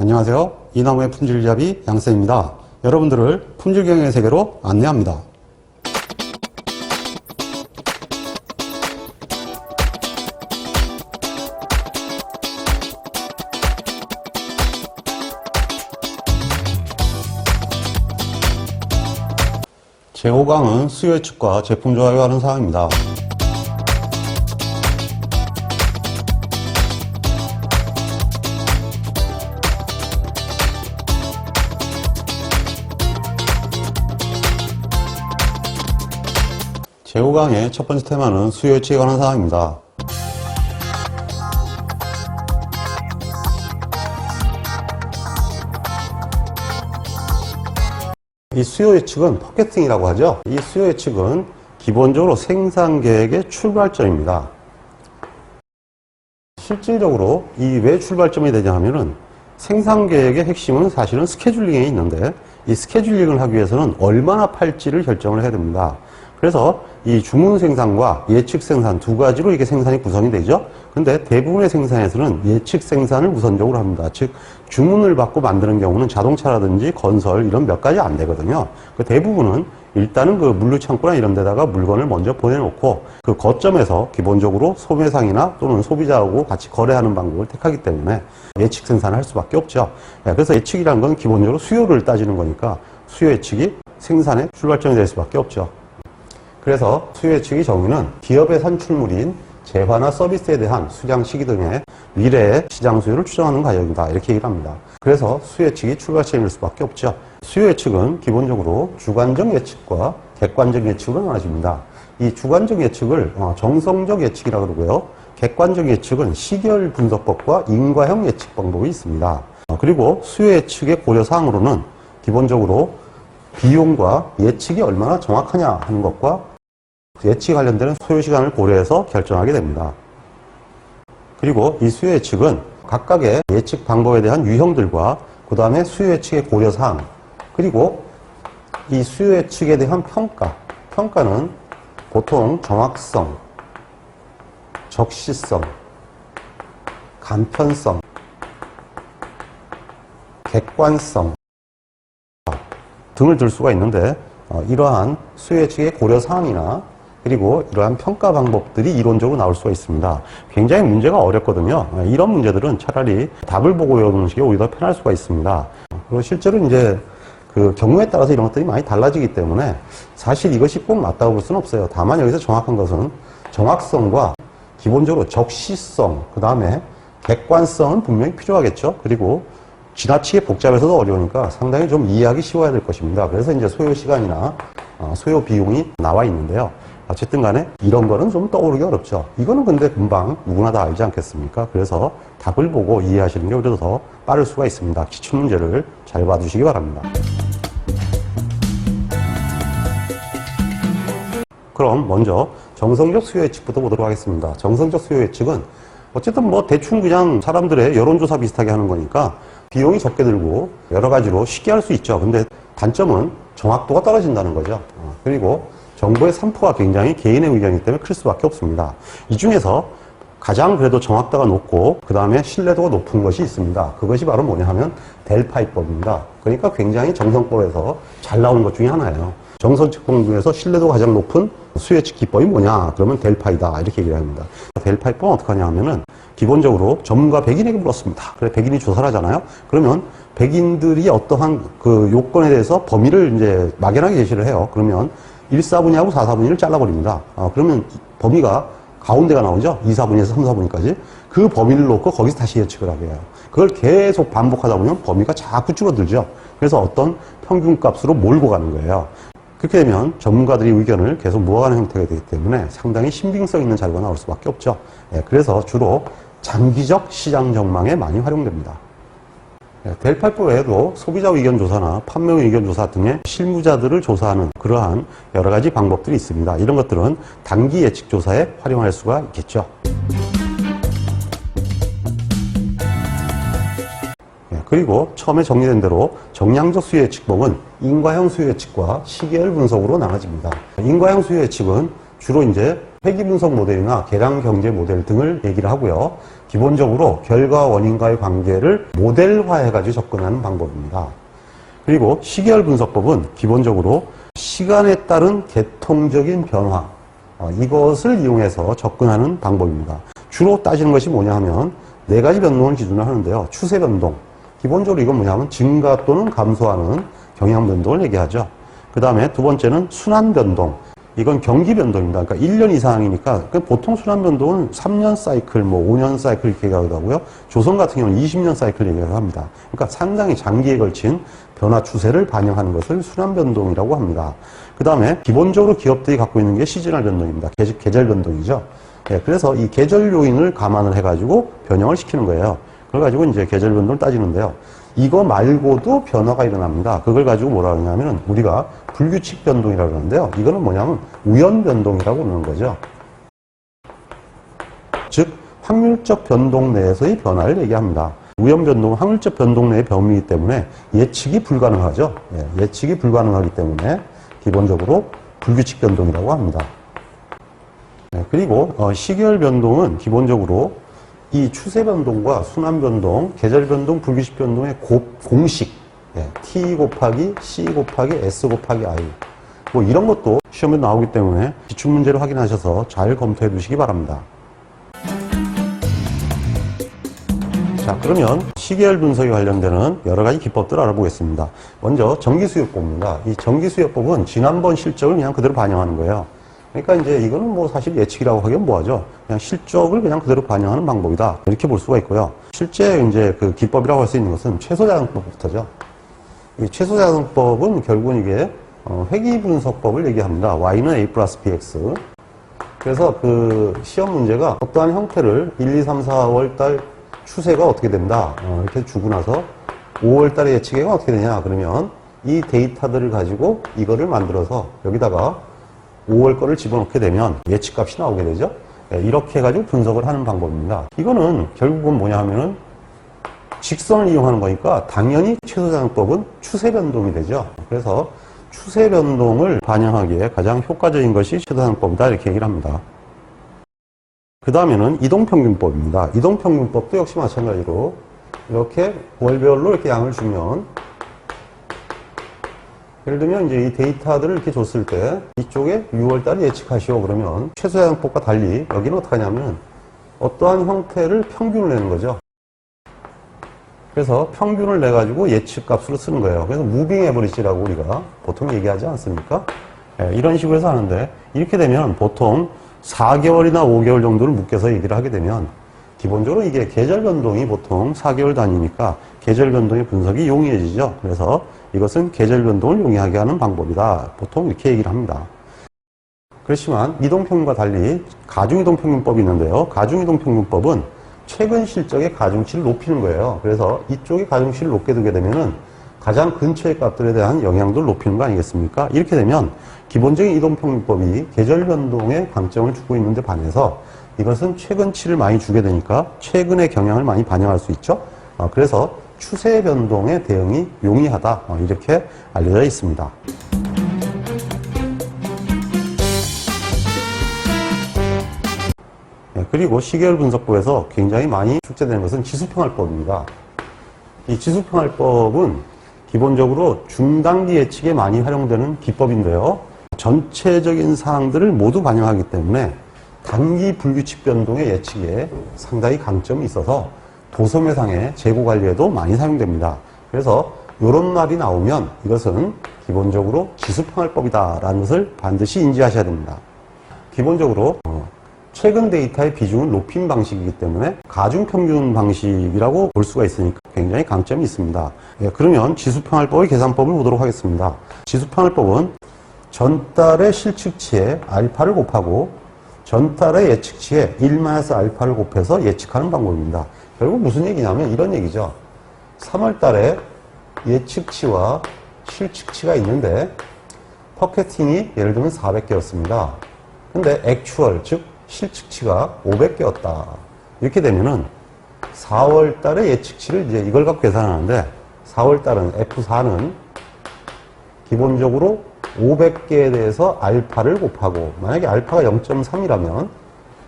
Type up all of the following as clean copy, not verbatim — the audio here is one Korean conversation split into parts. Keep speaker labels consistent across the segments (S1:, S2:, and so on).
S1: 안녕하세요. 이나무의 품질잡이 양쌤입니다. 여러분들을 품질경영의 세계로 안내합니다. 제5강은 수요 예측과 제품 조합에 관한 사항입니다. 제5강의 첫 번째 테마는 수요 예측에 관한 사항입니다. 이 수요 예측은 포켓팅이라고 하죠. 이 수요 예측은 기본적으로 생산 계획의 출발점입니다. 실질적으로 이 왜 출발점이 되냐 하면은 생산 계획의 핵심은 사실은 스케줄링에 있는데 이 스케줄링을 하기 위해서는 얼마나 팔지를 결정을 해야 됩니다. 그래서 이 주문 생산과 예측 생산 두 가지로 이게 생산이 구성이 되죠. 근데 대부분의 생산에서는 예측 생산을 우선적으로 합니다. 즉 주문을 받고 만드는 경우는 자동차라든지 건설 이런 몇 가지 안 되거든요. 그 대부분은 일단은 그 물류창고나 이런 데다가 물건을 먼저 보내놓고 그 거점에서 기본적으로 소매상이나 또는 소비자하고 같이 거래하는 방법을 택하기 때문에 예측 생산을 할 수밖에 없죠. 그래서 예측이란 건 기본적으로 수요를 따지는 거니까 수요 예측이 생산의 출발점이 될 수밖에 없죠. 그래서 수요 예측의 정의는 기업의 산출물인 재화나 서비스에 대한 수량 시기 등의 미래의 시장 수요를 추정하는 과정이다. 이렇게 얘기를 합니다. 그래서 수요 예측이 출발점일 수밖에 없죠. 수요 예측은 기본적으로 주관적 예측과 객관적 예측으로 나눠집니다. 이 주관적 예측을 정성적 예측이라고 그러고요. 객관적 예측은 시계열 분석법과 인과형 예측 방법이 있습니다. 그리고 수요 예측의 고려사항으로는 기본적으로 비용과 예측이 얼마나 정확하냐 하는 것과 예측 관련되는 소요 시간을 고려해서 결정하게 됩니다. 그리고 이 수요 예측은 각각의 예측 방법에 대한 유형들과 그 다음에 수요 예측의 고려사항 그리고 이 수요 예측에 대한 평가는 보통 정확성, 적시성, 간편성, 객관성 등을 들 수가 있는데 이러한 수요 예측의 고려사항이나 그리고 이러한 평가 방법들이 이론적으로 나올 수가 있습니다. 굉장히 문제가 어렵거든요. 이런 문제들은 차라리 답을 보고 외우는 식이 오히려 더 편할 수가 있습니다. 그리고 실제로 이제 그 경우에 따라서 이런 것들이 많이 달라지기 때문에 사실 이것이 꼭 맞다고 볼 수는 없어요. 다만 여기서 정확한 것은 정확성과 기본적으로 적시성, 그 다음에 객관성은 분명히 필요하겠죠. 그리고 지나치게 복잡해서도 어려우니까 상당히 좀 이해하기 쉬워야 될 것입니다. 그래서 이제 소요 시간이나 소요 비용이 나와 있는데요. 어쨌든 간에 이런 거는 좀 떠오르기 어렵죠. 이거는 근데 금방 누구나 다 알지 않겠습니까? 그래서 답을 보고 이해하시는 게 오히려 더 빠를 수가 있습니다. 기출문제를 잘 봐두시기 바랍니다. 그럼 먼저 정성적 수요 예측부터 보도록 하겠습니다. 정성적 수요 예측은 어쨌든 뭐 대충 그냥 사람들의 여론조사 비슷하게 하는 거니까 비용이 적게 들고 여러 가지로 쉽게 할 수 있죠. 근데 단점은 정확도가 떨어진다는 거죠. 그리고 정보의 산포가 굉장히 개인의 의견이기 때문에 클 수밖에 없습니다. 이 중에서 가장 그래도 정확도가 높고 그 다음에 신뢰도가 높은 것이 있습니다. 그것이 바로 뭐냐 하면 델파이법입니다. 그러니까 굉장히 정성법에서 잘 나오는 것 중에 하나예요. 정성측법 중에서 신뢰도가 가장 높은 수요 예측 기법이 뭐냐? 그러면 델파이다. 이렇게 얘기를 합니다. 델파이법은 어떻게 하냐 하면은 기본적으로 전문가 100인에게 물었습니다. 그래 100인이 조사를 하잖아요. 그러면 100인들이 어떠한 그 요건에 대해서 범위를 이제 막연하게 제시를 해요. 그러면 1사분위하고 4사분위를 잘라버립니다. 그러면 범위가 가운데가 나오죠. 2사분위에서 3사분위까지. 그 범위를 놓고 거기서 다시 예측을 하게 해요. 그걸 계속 반복하다 보면 범위가 자꾸 줄어들죠. 그래서 어떤 평균값으로 몰고 가는 거예요. 그렇게 되면 전문가들이 의견을 계속 모아가는 형태가 되기 때문에 상당히 신빙성 있는 자료가 나올 수밖에 없죠. 그래서 주로 장기적 시장 전망에 많이 활용됩니다. 델파이법 외에도 소비자 의견 조사나 판매 의견 조사 등의 실무자들을 조사하는 그러한 여러 가지 방법들이 있습니다. 이런 것들은 단기 예측 조사에 활용할 수가 있겠죠. 그리고 처음에 정리된 대로 정량적 수요 예측법은 인과형 수요 예측과 시계열 분석으로 나눠집니다. 인과형 수요 예측은 주로 이제 회귀 분석 모델이나 계량 경제 모델 등을 얘기를 하고요. 기본적으로 결과 원인과의 관계를 모델화해가지고 접근하는 방법입니다. 그리고 시계열 분석법은 기본적으로 시간에 따른 계통적인 변화, 이것을 이용해서 접근하는 방법입니다. 주로 따지는 것이 뭐냐 하면 네 가지 변동을 기준으로 하는데요. 추세 변동, 기본적으로 이건 뭐냐면 증가 또는 감소하는 경향 변동을 얘기하죠. 그 다음에 두 번째는 순환 변동, 이건 경기 변동입니다. 그러니까 1년 이상이니까 보통 순환 변동은 3년 사이클, 5년 사이클 이렇게 얘기하기도 하고요. 조선 같은 경우는 20년 사이클 얘기를 합니다. 그러니까 상당히 장기에 걸친 변화 추세를 반영하는 것을 순환 변동이라고 합니다. 그 다음에 기본적으로 기업들이 갖고 있는 게 시즈널 변동입니다. 계절 변동이죠. 예, 그래서 이 계절 요인을 감안을 해가지고 변형을 시키는 거예요. 그걸 가지고 이제 계절 변동을 따지는데요. 이거 말고도 변화가 일어납니다. 그걸 가지고 뭐라 그러냐면 우리가 불규칙 변동이라고 그러는데요. 이거는 뭐냐면 우연 변동이라고 그러는 거죠. 즉 확률적 변동 내에서의 변화를 얘기합니다. 우연 변동은 확률적 변동 내의 범위이기 때문에 예측이 불가능하죠. 예, 예측이 불가능하기 때문에 기본적으로 불규칙 변동이라고 합니다. 네, 그리고 시계열 변동은 기본적으로 이 추세 변동과 순환 변동, 계절 변동, 불규칙 변동의 공식, T 곱하기 C 곱하기 S 곱하기 I, 뭐 이런 것도 시험에 나오기 때문에 기출 문제를 확인하셔서 잘 검토해 두시기 바랍니다. 자, 그러면 시계열 분석에 관련되는 여러 가지 기법들을 알아보겠습니다. 먼저 정기수요법입니다. 이 정기수요법은 지난번 실적을 그냥 그대로 반영하는 거예요. 그러니까 이제 이거는 뭐 사실 예측이라고 하기엔 뭐하죠. 그냥 실적을 그냥 그대로 반영하는 방법이다. 이렇게 볼 수가 있고요. 실제 이제 그 기법이라고 할 수 있는 것은 최소자산법부터죠. 이 최소자산법은 결국은 이게 회귀 분석법을 얘기합니다. Y는 A 플러스 BX. 그래서 그 시험 문제가 어떠한 형태를 1, 2, 3, 4월 달 추세가 어떻게 된다. 이렇게 주고 나서 5월 달에 예측액은 어떻게 되냐. 그러면 이 데이터들을 가지고 이거를 만들어서 여기다가 5월 거를 집어넣게 되면 예측값이 나오게 되죠. 이렇게 해가지고 분석을 하는 방법입니다. 이거는 결국은 뭐냐 하면은 직선을 이용하는 거니까 당연히 최소자산법은 추세 변동이 되죠. 그래서 추세 변동을 반영하기에 가장 효과적인 것이 최소자산법이다. 이렇게 얘기를 합니다. 그 다음에는 이동평균법입니다. 이동평균법도 역시 마찬가지로 이렇게 월별로 이렇게 양을 주면 예를 들면 이제 이 데이터들을 이렇게 줬을 때 이쪽에 6월달에 예측하시오 그러면 최소자산법과 달리 여기는 어떻게 하냐면 어떠한 형태를 평균을 내는 거죠. 그래서 평균을 내가지고 예측값으로 쓰는 거예요. 그래서 무빙 에버리지라고 우리가 보통 얘기하지 않습니까? 네, 이런 식으로 해서 하는데 이렇게 되면 보통 4개월이나 5개월 정도를 묶여서 얘기를 하게 되면 기본적으로 이게 계절 변동이 보통 4개월 단위니까 계절 변동의 분석이 용이해지죠. 그래서 이것은 계절 변동을 용이하게 하는 방법이다. 보통 이렇게 얘기를 합니다. 그렇지만 이동평균과 달리 가중이동평균법이 있는데요. 가중이동평균법은 최근 실적의 가중치를 높이는 거예요. 그래서 이쪽에 가중치를 높게 두게 되면은 가장 근처의 값들에 대한 영향도를 높이는 거 아니겠습니까? 이렇게 되면 기본적인 이동평균법이 계절 변동에 강점을 주고 있는데 반해서 이것은 최근치를 많이 주게 되니까 최근의 경향을 많이 반영할 수 있죠. 그래서 추세 변동의 대응이 용이하다. 이렇게 알려져 있습니다. 그리고 시계열 분석법에서 굉장히 많이 출제되는 것은 지수평할법입니다. 이 지수평할법은 기본적으로 중단기 예측에 많이 활용되는 기법인데요. 전체적인 사항들을 모두 반영하기 때문에 단기 불규칙 변동의 예측에 상당히 강점이 있어서 도소매상의 재고 관리에도 많이 사용됩니다. 그래서 이런 말이 나오면 이것은 기본적으로 지수평할법이다라는 것을 반드시 인지하셔야 됩니다. 기본적으로 최근 데이터의 비중을 높인 방식이기 때문에 가중평균 방식이라고 볼 수가 있으니까 굉장히 강점이 있습니다. 그러면 지수평할법의 계산법을 보도록 하겠습니다. 지수평할법은 전달의 실측치에 알파를 곱하고 전달의 예측치에 1-알파를 곱해서 예측하는 방법입니다. 결국 무슨 얘기냐면 이런 얘기죠. 3월 달에 예측치와 실측치가 있는데 퍼캐팅이 예를 들면 400개였습니다. 근데 액추얼, 즉 실측치가 500개였다. 이렇게 되면은 4월 달의 예측치를 이제 이걸 갖고 계산하는데 4월 달은 F4는 기본적으로 500개에 대해서 알파를 곱하고, 만약에 알파가 0.3이라면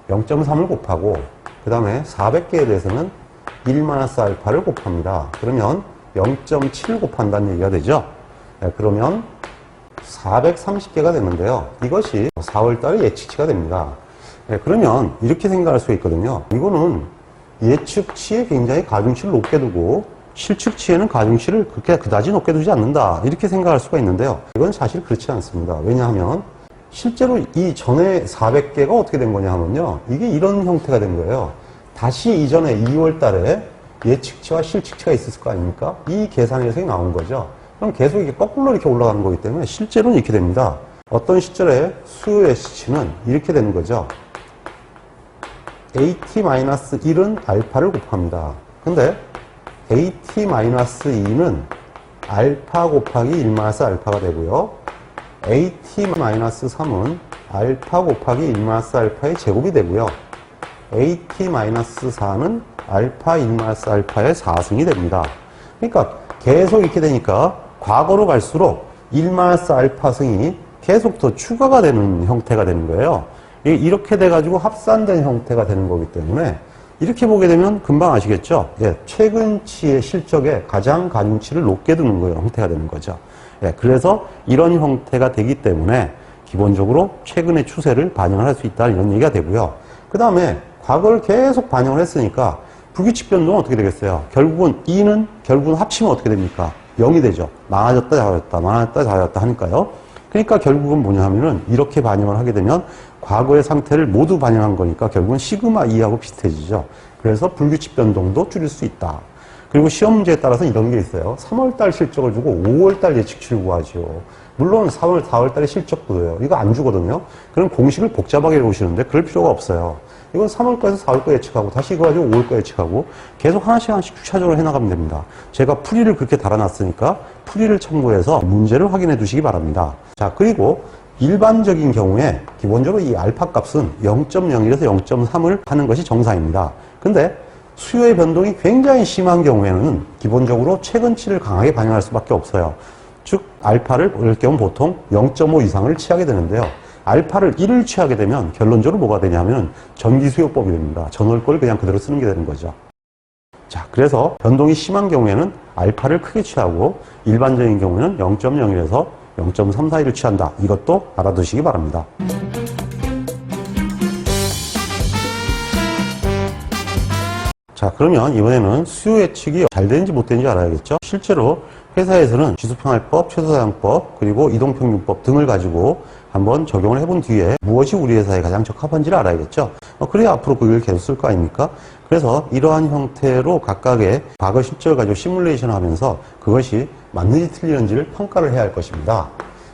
S1: 0.3을 곱하고, 그 다음에 400개에 대해서는 1-알파를 곱합니다. 그러면 0.7 곱한다는 얘기가 되죠. 네, 그러면 430개가 되는데요. 이것이 4월달의 예측치가 됩니다. 네, 그러면 이렇게 생각할 수 있거든요. 이거는 예측치에 굉장히 가중치를 높게 두고 실측치에는 가중치를 그렇게 그다지 높게 두지 않는다. 이렇게 생각할 수가 있는데요. 이건 사실 그렇지 않습니다. 왜냐하면 실제로 이 전에 400개가 어떻게 된 거냐 하면요. 이게 이런 형태가 된 거예요. 다시 이전에 2월 달에 예측치와 실측치가 있었을 거 아닙니까? 이 계산 녀석이 나온 거죠. 그럼 계속 이게 거꾸로 이렇게 올라가는 거기 때문에 실제로는 이렇게 됩니다. 어떤 시절에 수요 예측치는 이렇게 되는 거죠. AT-1은 알파를 곱합니다. 근데 AT-2는 알파 곱하기 1-알파가 되고요. AT-3은 알파 곱하기 1-알파의 제곱이 되고요. AT-4는 알파 1-알파의 4승이 됩니다. 그러니까 계속 이렇게 되니까 과거로 갈수록 1-알파승이 계속 더 추가가 되는 형태가 되는 거예요. 이렇게 돼가지고 합산된 형태가 되는 거기 때문에 이렇게 보게 되면 금방 아시겠죠? 예, 최근치의 실적에 가장 가중치를 높게 두는 거예요. 형태가 되는 거죠. 예, 그래서 이런 형태가 되기 때문에 기본적으로 최근의 추세를 반영을 할 수 있다 이런 얘기가 되고요. 그 다음에 과거를 계속 반영을 했으니까 불규칙 변동은 어떻게 되겠어요? 결국은 결국은 합치면 어떻게 됩니까? 0이 되죠. 많아졌다 작아졌다 많아졌다 작아졌다 하니까요. 그러니까 결국은 뭐냐 하면은 이렇게 반영을 하게 되면 과거의 상태를 모두 반영한 거니까 결국은 시그마 2하고 비슷해지죠. 그래서 불규칙 변동도 줄일 수 있다. 그리고 시험 문제에 따라서 이런 게 있어요. 3월달 실적을 주고 5월달 예측치를 구하죠. 물론 4월달에 실적 보여요. 이거 안 주거든요. 그럼 공식을 복잡하게 해오시는데 그럴 필요가 없어요. 이건 3월까지서 4월 거 예측하고 다시 이거 가지고 5월 거 예측하고 계속 하나씩 추차적으로 해나가면 됩니다. 제가 풀이를 그렇게 달아놨으니까 풀이를 참고해서 문제를 확인해 두시기 바랍니다. 자, 그리고 일반적인 경우에 기본적으로 이 알파 값은 0.01에서 0.3을 하는 것이 정상입니다. 근데 수요의 변동이 굉장히 심한 경우에는 기본적으로 최근치를 강하게 반영할 수밖에 없어요. 즉 알파를 볼 경우 보통 0.5 이상을 취하게 되는데요. 알파를 1을 취하게 되면 결론적으로 뭐가 되냐면 전기수요법이 됩니다. 전월 걸 그냥 그대로 쓰는 게 되는 거죠. 자, 그래서 변동이 심한 경우에는 알파를 크게 취하고 일반적인 경우에는 0.01에서 0.3 사이를 취한다. 이것도 알아두시기 바랍니다. 자, 그러면 이번에는 수요 예측이 잘 되는지 못 되는지 알아야겠죠? 실제로 회사에서는 지수평할법, 최소사양법, 그리고 이동평균법 등을 가지고 한번 적용을 해본 뒤에 무엇이 우리 회사에 가장 적합한지를 알아야겠죠? 그래야 앞으로 그걸 계속 쓸 거 아닙니까? 그래서 이러한 형태로 각각의 과거 실적을 가지고 시뮬레이션을 하면서 그것이 맞는지 틀리는지를 평가를 해야 할 것입니다.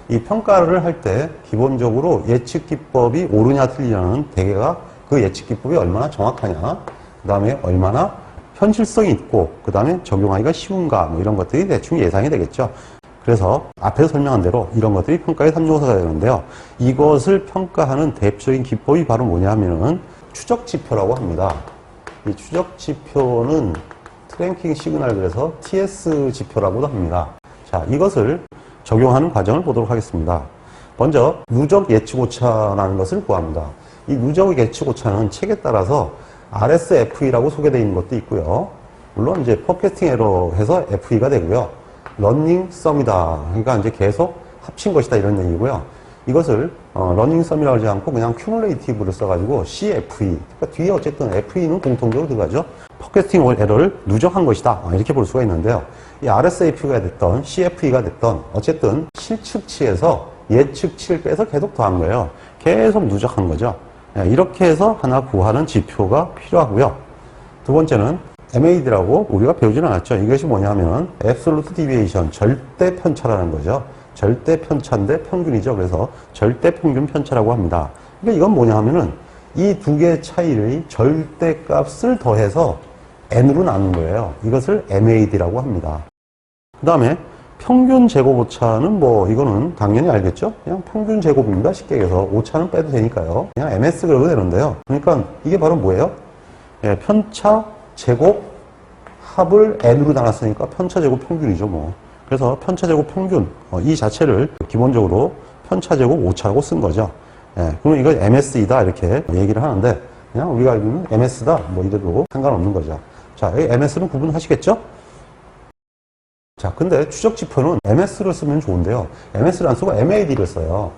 S1: 이 평가를 할 때 기본적으로 예측 기법이 옳으냐 틀리냐는 대개가 그 예측 기법이 얼마나 정확하냐, 그 다음에 얼마나 현실성이 있고, 그 다음에 적용하기가 쉬운가, 뭐 이런 것들이 대충 예상이 되겠죠. 그래서 앞에서 설명한 대로 이런 것들이 평가의 3요소가 되는데요. 이것을 평가하는 대표적인 기법이 바로 뭐냐 하면은 추적 지표라고 합니다. 이 추적 지표는 트랭킹 시그널, 그래서 TS 지표라고도 합니다. 자, 이것을 적용하는 과정을 보도록 하겠습니다. 먼저 누적 예측 오차라는 것을 구합니다. 이 누적 예측 오차는 책에 따라서 RSFE라고 소개되어 있는 것도 있고요. 물론 이제 포캐스팅 에러 해서 FE가 되고요. 러닝 썸이다. 그러니까 이제 계속 합친 것이다 이런 얘기고요. 이것을 러닝 썸이라고 하지 않고 그냥 큐뮬레이티브를 써가지고 CFE. 그러니까 뒤에 어쨌든 FE는 공통적으로 들어가죠. 포캐스팅 에러를 누적한 것이다. 이렇게 볼 수가 있는데요. 이 RSFE가 됐던 CFE가 됐던 어쨌든 실측치에서 예측치를 빼서 계속 더한 거예요. 계속 누적한 거죠. 이렇게 해서 하나 구하는 지표가 필요하고요. 두 번째는 MAD라고 우리가 배우진 않았죠. 이것이 뭐냐면 Absolute Deviation, 절대 편차라는 거죠. 절대 편차인데 평균이죠. 그래서 절대 평균 편차라고 합니다. 그러니까 이건 뭐냐 하면은 이 두 개의 차이의 절대 값을 더해서 N으로 나눈 거예요. 이것을 MAD라고 합니다. 그 다음에 평균 제곱 오차는 뭐 이거는 당연히 알겠죠? 그냥 평균 제곱입니다. 쉽게 얘기해서 오차는 빼도 되니까요. 그냥 MS 그러도 되는데요. 그러니까 이게 바로 뭐예요? 예, 편차 제곱 합을 N으로 나눴으니까 편차 제곱 평균이죠 뭐. 그래서 편차제곱 평균, 이 자체를 기본적으로 편차제곱 오차라고 쓴 거죠. 예, 그러면 이거 MS이다 이렇게 얘기를 하는데 그냥 우리가 알고 있는 MS다 뭐 이래도 상관없는 거죠. 자, 이 MS는 구분하시겠죠? 자, 근데 추적지표는 MS를 쓰면 좋은데요. MS를 안 쓰고 MAD를 써요.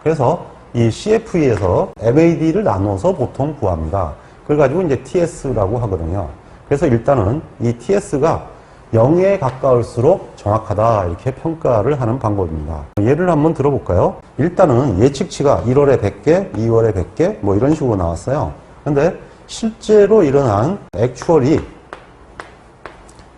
S1: 그래서 이 CFE에서 MAD를 나눠서 보통 구합니다. 그걸 가지고 이제 TS라고 하거든요. 그래서 일단은 이 TS가 0에 가까울수록 정확하다 이렇게 평가를 하는 방법입니다. 예를 한번 들어볼까요? 일단은 예측치가 1월에 100개, 2월에 100개 뭐 이런 식으로 나왔어요. 근데 실제로 일어난 액추얼이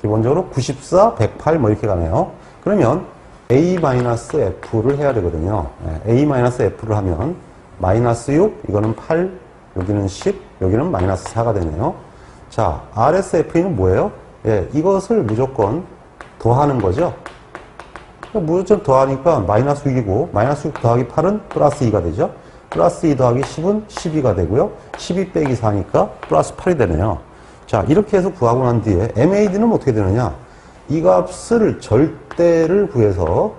S1: 기본적으로 94, 108 뭐 이렇게 가네요. 그러면 A-F를 해야 되거든요. A-F를 하면 마이너스 6, 이거는 8, 여기는 10, 여기는 마이너스 4가 되네요. 자, RSFE는 뭐예요? 예, 이것을 무조건 더하는 거죠. 무조건 더하니까 마이너스 6이고 마이너스 6 더하기 8은 플러스 2가 되죠. 플러스 2 더하기 10은 12가 되고요. 12 빼기 4니까 플러스 8이 되네요. 자, 이렇게 해서 구하고 난 뒤에 MAD는 어떻게 되느냐? 이 값을 절대를 구해서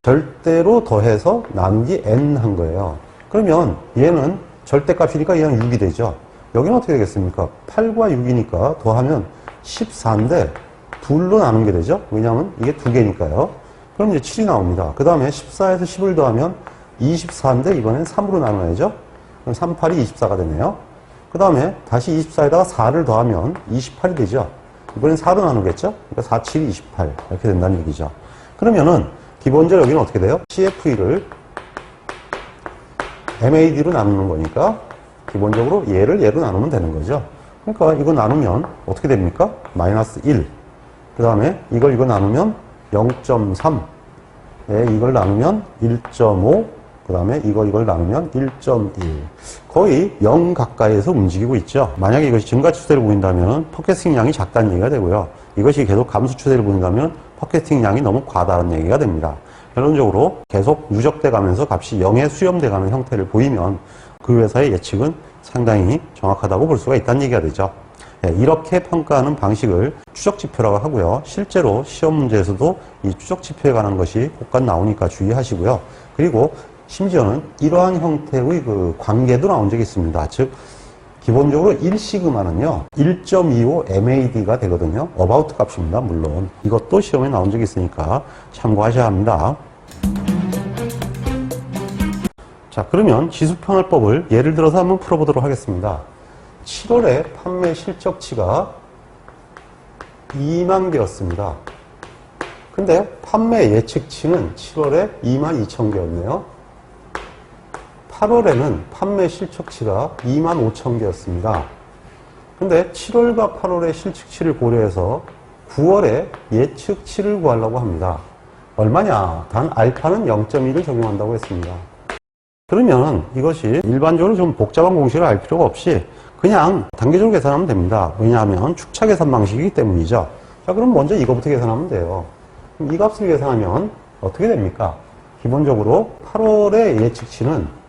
S1: 절대로 더해서 나누기 n 한 거예요. 그러면 얘는 절대값이니까 얘는 6이 되죠. 여기는 어떻게 되겠습니까? 8과 6이니까 더하면 14인데 둘로 나눈 게 되죠. 왜냐하면 이게 두 개니까요. 그럼 이제 7이 나옵니다. 그 다음에 14에서 10을 더하면 24인데 이번엔 3으로 나눠야죠. 그럼 3, 8이 24가 되네요. 그 다음에 다시 24에다가 4를 더하면 28이 되죠. 이번엔 4로 나누겠죠? 그러니까 4, 7, 28 이렇게 된다는 얘기죠. 그러면은 기본적으로 여기는 어떻게 돼요? CFE를 MAD로 나누는 거니까 기본적으로 얘를 얘로 나누면 되는 거죠. 그러니까 이거 나누면 어떻게 됩니까? 마이너스 1. 그 다음에 이걸 나누면 0.3. 예, 이걸 나누면 1.5. 그 다음에 이걸 나누면 1.1. 거의 0 가까이에서 움직이고 있죠. 만약에 이것이 증가 추세를 보인다면 팟캐스팅 양이 작다는 얘기가 되고요. 이것이 계속 감소 추세를 보인다면 팟캐스팅 양이 너무 과다는 얘기가 됩니다. 결론적으로 계속 누적돼 가면서 값이 0에 수렴돼 가는 형태를 보이면 그 회사의 예측은 상당히 정확하다고 볼 수가 있다는 얘기가 되죠. 네, 이렇게 평가하는 방식을 추적지표라고 하고요. 실제로 시험 문제에서도 이 추적지표에 관한 것이 곳간 나오니까 주의하시고요. 그리고 심지어는 이러한 형태의 그 관계도 나온 적이 있습니다. 즉, 기본적으로 1시그마는요, 1.25 MAD가 되거든요. 어바우트 값입니다, 물론. 이것도 시험에 나온 적이 있으니까 참고하셔야 합니다. 자, 그러면 지수평할법을 예를 들어서 한번 풀어보도록 하겠습니다. 7월에 판매 실적치가 2만 개였습니다. 근데 판매 예측치는 7월에 2만 2천 개였네요. 8월에는 판매 실적치가 2만 5천 개였습니다. 근데 7월과 8월의 실측치를 고려해서 9월에 예측치를 구하려고 합니다. 얼마냐? 단 알파는 0.1을 적용한다고 했습니다. 그러면 이것이 일반적으로 좀 복잡한 공식을 알 필요가 없이 그냥 단계적으로 계산하면 됩니다. 왜냐하면 축차 계산 방식이기 때문이죠. 자, 그럼 먼저 이거부터 계산하면 돼요. 그럼 이 값을 계산하면 어떻게 됩니까? 기본적으로 8월의 예측치는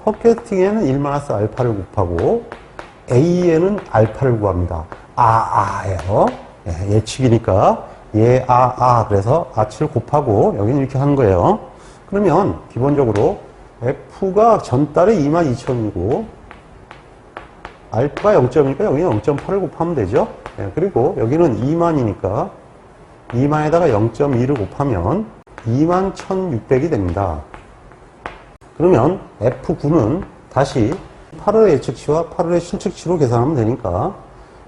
S1: 팟캐스팅에는 1마이너스 알파를 곱하고 A에는 알파를 구합니다. 예요. 예, 예측이니까 그래서 아치를 곱하고 여기는 이렇게 하는 거예요. 그러면 기본적으로 F가 전달에 22,000이고 알파가 0.이니까 여기는 0.8을 곱하면 되죠. 예, 그리고 여기는 2만이니까 2만에다가 0.2를 곱하면 21,600이 됩니다. 그러면 F9는 다시 8월의 예측치와 8월의 실측치로 계산하면 되니까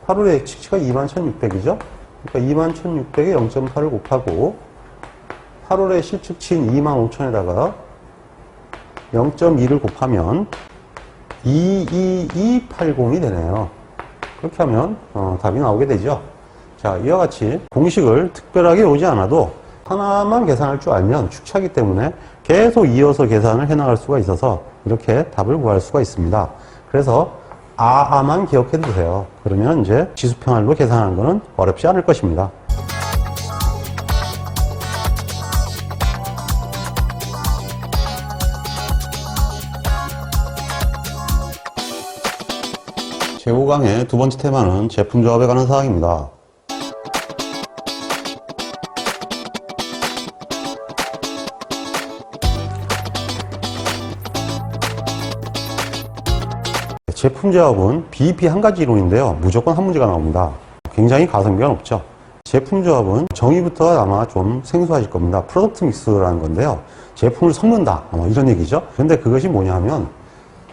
S1: 8월의 예측치가 21,600이죠. 그러니까 21,600에 0.8을 곱하고 8월의 실측치인 25,000에다가 0.2를 곱하면 22280이 되네요. 그렇게 하면 답이 나오게 되죠. 자, 이와 같이 공식을 특별하게 오지 않아도 하나만 계산할 줄 알면 축차기 때문에 계속 이어서 계산을 해나갈 수가 있어서 이렇게 답을 구할 수가 있습니다. 그래서 만 기억해 두세요. 그러면 이제 지수평할로 계산하는 것은 어렵지 않을 것입니다. 제5강의 두 번째 테마는 제품 조합에 관한 사항입니다. 제품조합은 BEP 한 가지 이론인데요. 무조건 한 문제가 나옵니다. 굉장히 가성비가 높죠. 제품조합은 정의부터 아마 좀 생소하실 겁니다. 프로덕트 믹스라는 건데요. 제품을 섞는다. 이런 얘기죠. 근데 그것이 뭐냐 하면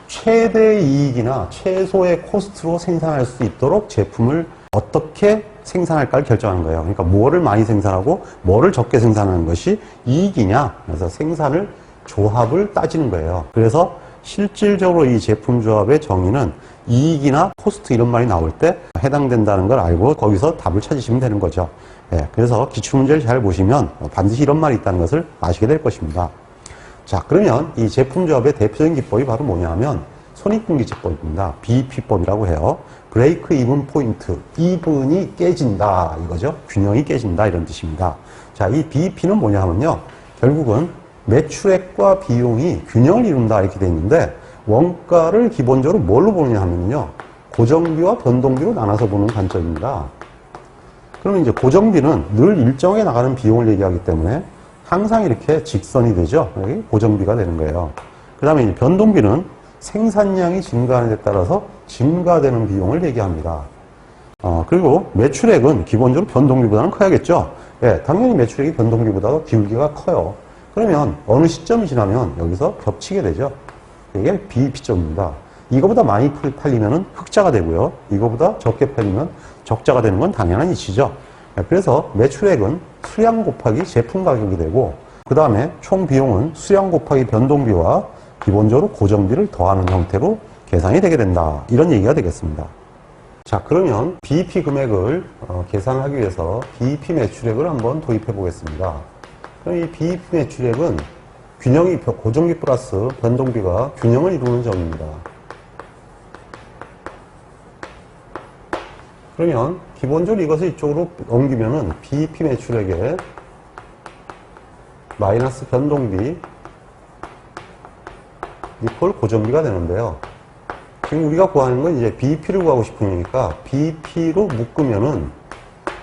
S1: 최대 이익이나 최소의 코스트로 생산할 수 있도록 제품을 어떻게 생산할까를 결정하는 거예요. 그러니까 뭐를 많이 생산하고 뭐를 적게 생산하는 것이 이익이냐. 그래서 생산을 조합을 따지는 거예요. 그래서 실질적으로 이 제품 조합의 정의는 이익이나 코스트 이런 말이 나올 때 해당된다는 걸 알고 거기서 답을 찾으시면 되는 거죠. 예, 그래서 기출문제를 잘 보시면 반드시 이런 말이 있다는 것을 아시게 될 것입니다. 자, 그러면 이 제품 조합의 대표적인 기법이 바로 뭐냐 하면 손익분기지법입니다. BEP법이라고 해요. 브레이크 이븐 포인트, 이븐이 깨진다 이거죠. 균형이 깨진다 이런 뜻입니다. 자, 이 BEP는 뭐냐 하면요. 결국은 매출액과 비용이 균형을 이룬다 이렇게 돼 있는데 원가를 기본적으로 뭘로 보느냐 하면요. 고정비와 변동비로 나눠서 보는 관점입니다. 그러면 이제 고정비는 늘 일정하게 나가는 비용을 얘기하기 때문에 항상 이렇게 직선이 되죠. 여기 고정비가 되는 거예요. 그 다음에 이제 변동비는 생산량이 증가하는 데 따라서 증가되는 비용을 얘기합니다. 그리고 매출액은 기본적으로 변동비보다는 커야겠죠. 예, 당연히 매출액이 변동비보다 기울기가 커요. 그러면 어느 시점이 지나면 여기서 겹치게 되죠. 이게 BEP점입니다. 이거보다 많이 팔리면 흑자가 되고요. 이거보다 적게 팔리면 적자가 되는 건 당연한 이치죠. 그래서 매출액은 수량 곱하기 제품 가격이 되고 그 다음에 총 비용은 수량 곱하기 변동비와 기본적으로 고정비를 더하는 형태로 계산이 되게 된다. 이런 얘기가 되겠습니다. 자, 그러면 BEP 금액을 계산하기 위해서 BEP 매출액을 한번 도입해 보겠습니다. 그럼 이 BEP 매출액은 균형이 고정비 플러스 변동비가 균형을 이루는 점입니다. 그러면 기본적으로 이것을 이쪽으로 옮기면은 BEP 매출액에 마이너스 변동비 이퀄 고정비가 되는데요. 지금 우리가 구하는 건 이제 BEP를 구하고 싶으니까 BEP로 묶으면은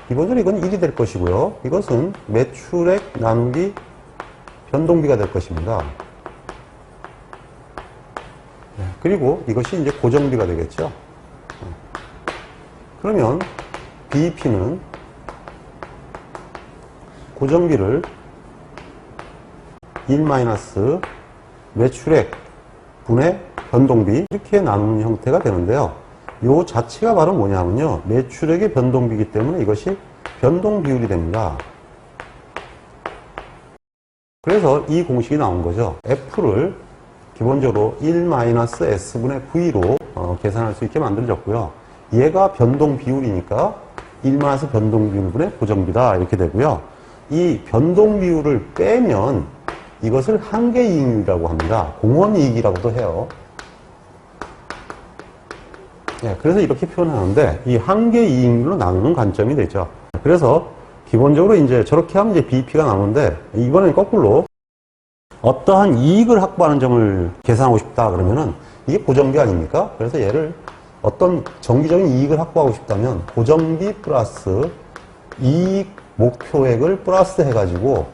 S1: 기본적으로 이건 1이 될 것이고요. 이것은 매출액 나누기 변동비가 될 것입니다. 그리고 이것이 이제 고정비가 되겠죠. 그러면 BEP는 고정비를 1 마이너스 매출액 분의 변동비 이렇게 나누는 형태가 되는데요. 요 자체가 바로 뭐냐면요. 매출액의 변동비이기 때문에 이것이 변동 비율이 됩니다. 그래서 이 공식이 나온 거죠. F를 기본적으로 1-S분의 V로 계산할 수 있게 만들어졌고요. 얘가 변동 비율이니까 1- 변동 비율분의 고정비다 이렇게 되고요. 이 변동 비율을 빼면 이것을 한계 이익률이라고 합니다. 공원 이익이라고도 해요. 예, 그래서 이렇게 표현하는데 이 한계 이익률로 나누는 관점이 되죠. 그래서 기본적으로 이제 저렇게 하면 이제 BEP가 나오는데 이번엔 거꾸로 어떠한 이익을 확보하는 점을 계산하고 싶다 그러면은 이게 고정비 아닙니까? 그래서 얘를 어떤 정기적인 이익을 확보하고 싶다면 고정비 플러스 이익 목표액을 플러스 해가지고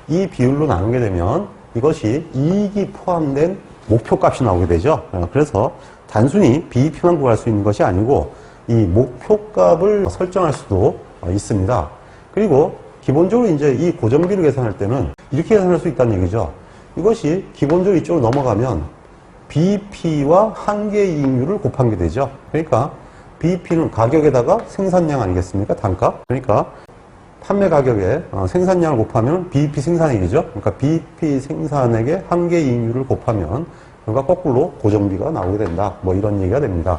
S1: 이 비율로 나누게 되면 이것이 이익이 포함된 목표값이 나오게 되죠. 그래서 단순히 BEP만 구할 수 있는 것이 아니고 이 목표값을 설정할 수도 있습니다. 그리고 기본적으로 이제 이 고정비를 계산할 때는 이렇게 계산할 수 있다는 얘기죠. 이것이 기본적으로 이쪽으로 넘어가면 BEP와 한계 이익률을 곱한 게 되죠. 그러니까 BEP는 가격에다가 생산량 아니겠습니까? 단가. 그러니까 판매 가격에 생산량을 곱하면 BEP 생산액이죠. 그러니까 BEP 생산액의 한계 이익률을 곱하면 그러니까 거꾸로 고정비가 나오게 된다. 뭐 이런 얘기가 됩니다.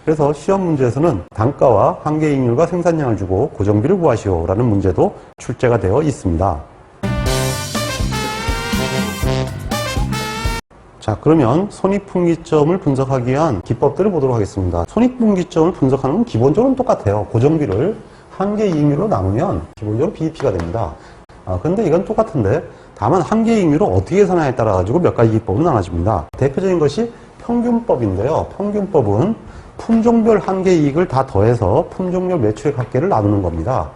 S1: 그래서 시험 문제에서는 단가와 한계 이익률과 생산량을 주고 고정비를 구하시오라는 문제도 출제가 되어 있습니다. 자, 그러면 손익분기점을 분석하기 위한 기법들을 보도록 하겠습니다. 손익분기점을 분석하는 건 기본적으로 똑같아요. 고정비를 한계 이익률로 나누면 기본적으로 BEP가 됩니다. 근데 이건 똑같은데 다만 한계 이익률을 어떻게 계산하냐에 따라 가지고 몇 가지 기법은 나눠집니다. 대표적인 것이 평균법인데요. 평균법은 품종별 한계 이익을 다 더해서 품종별 매출액 합계를 나누는 겁니다.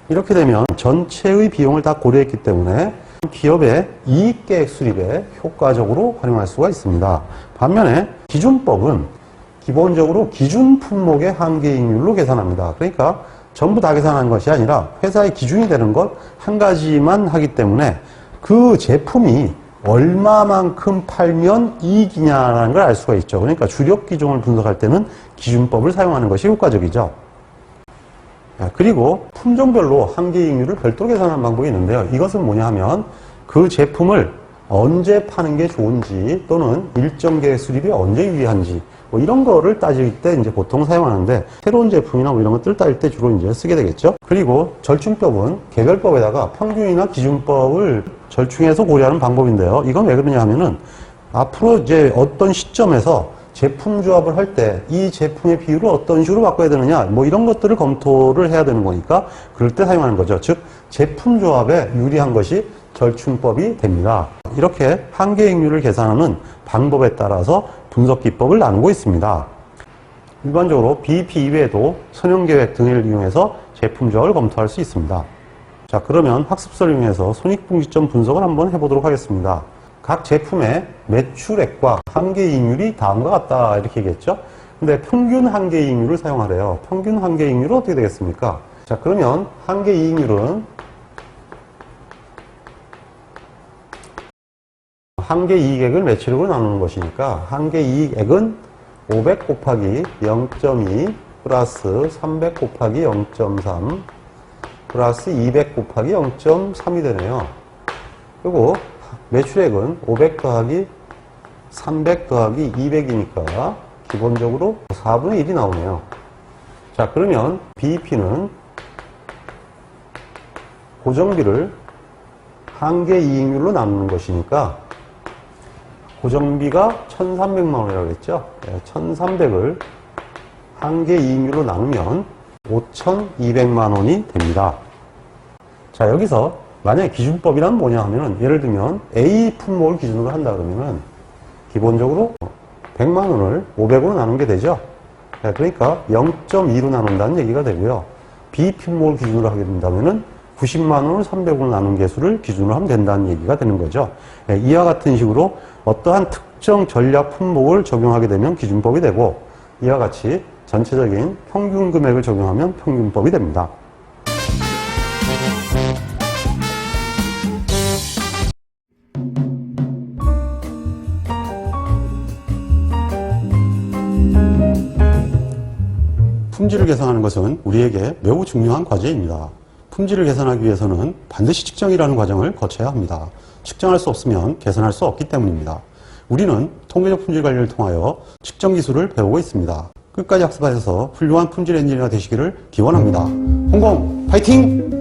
S1: 이렇게 되면 전체의 비용을 다 고려했기 때문에 기업의 이익계획 수립에 효과적으로 활용할 수가 있습니다. 반면에 기준법은 기본적으로 기준 품목의 한계이익률로 계산합니다. 그러니까 전부 다 계산하는 것이 아니라 회사의 기준이 되는 것 한 가지만 하기 때문에 그 제품이 얼마만큼 팔면 이익이냐라는 걸 알 수가 있죠. 그러니까 주력 기종을 분석할 때는 기준법을 사용하는 것이 효과적이죠. 그리고 품종별로 한계이익률을 별도로 계산하는 방법이 있는데요. 이것은 뭐냐 하면 그 제품을 언제 파는 게 좋은지 또는 일정 계획 수립이 언제 유리한지 뭐 이런 거를 따질 때 이제 보통 사용하는데 새로운 제품이나 뭐 이런 것들을 따질 때 주로 이제 쓰게 되겠죠. 그리고 절충법은 개별법에다가 평균이나 기준법을 절충해서 고려하는 방법인데요. 이건 왜 그러냐 하면은 앞으로 이제 어떤 시점에서 제품 조합을 할 때 이 제품의 비율을 어떤 식으로 바꿔야 되느냐 뭐 이런 것들을 검토를 해야 되는 거니까 그럴 때 사용하는 거죠. 즉 제품 조합에 유리한 것이 절충법이 됩니다. 이렇게 한계이익률을 계산하는 방법에 따라서 분석 기법을 나누고 있습니다. 일반적으로 BEP 이외에도 선형계획 등을 이용해서 제품 조합을 검토할 수 있습니다. 자, 그러면 학습서를 이용해서 손익분기점 분석을 한번 해보도록 하겠습니다. 각 제품의 매출액과 한계이익률이 다음과 같다 이렇게 얘기했죠. 근데 평균 한계이익률을 사용하래요. 평균 한계이익률은 어떻게 되겠습니까? 자, 그러면 한계이익률은 한계이익액을 매출액으로 나누는 것이니까 한계이익액은 500 곱하기 0.2 플러스 300 곱하기 0.3 플러스 200 곱하기 0.3이 되네요. 그리고 매출액은 500 더하기 300 더하기 200이니까 기본적으로 4분의 1이 나오네요. 자, 그러면 BEP는 고정비를 한계이익률로 나누는 것이니까 고정비가 1,300만 원이라고 했죠. 1,300을 한계이익률로 나누면 5,200만 원이 됩니다. 자, 여기서 만약에 기준법이란 뭐냐 하면은 예를 들면 A 품목을 기준으로 한다 그러면은 기본적으로 100만 원을 500으로 나누는 게 되죠. 그러니까 0.2로 나눈다는 얘기가 되고요. B 품목을 기준으로 하게 된다면은 90만 원을 300으로 나눈 개수를 기준으로 하면 된다는 얘기가 되는 거죠. 이와 같은 식으로 어떠한 특정 전략 품목을 적용하게 되면 기준법이 되고 이와 같이 전체적인 평균 금액을 적용하면 평균법이 됩니다. 품질을 계산하는 것은 우리에게 매우 중요한 과제입니다. 품질을 계산하기 위해서는 반드시 측정이라는 과정을 거쳐야 합니다. 측정할 수 없으면 계산할 수 없기 때문입니다. 우리는 통계적 품질 관리를 통하여 측정 기술을 배우고 있습니다. 끝까지 학습하셔서 훌륭한 품질 엔지니어가 되시기를 기원합니다. 홍콩 파이팅!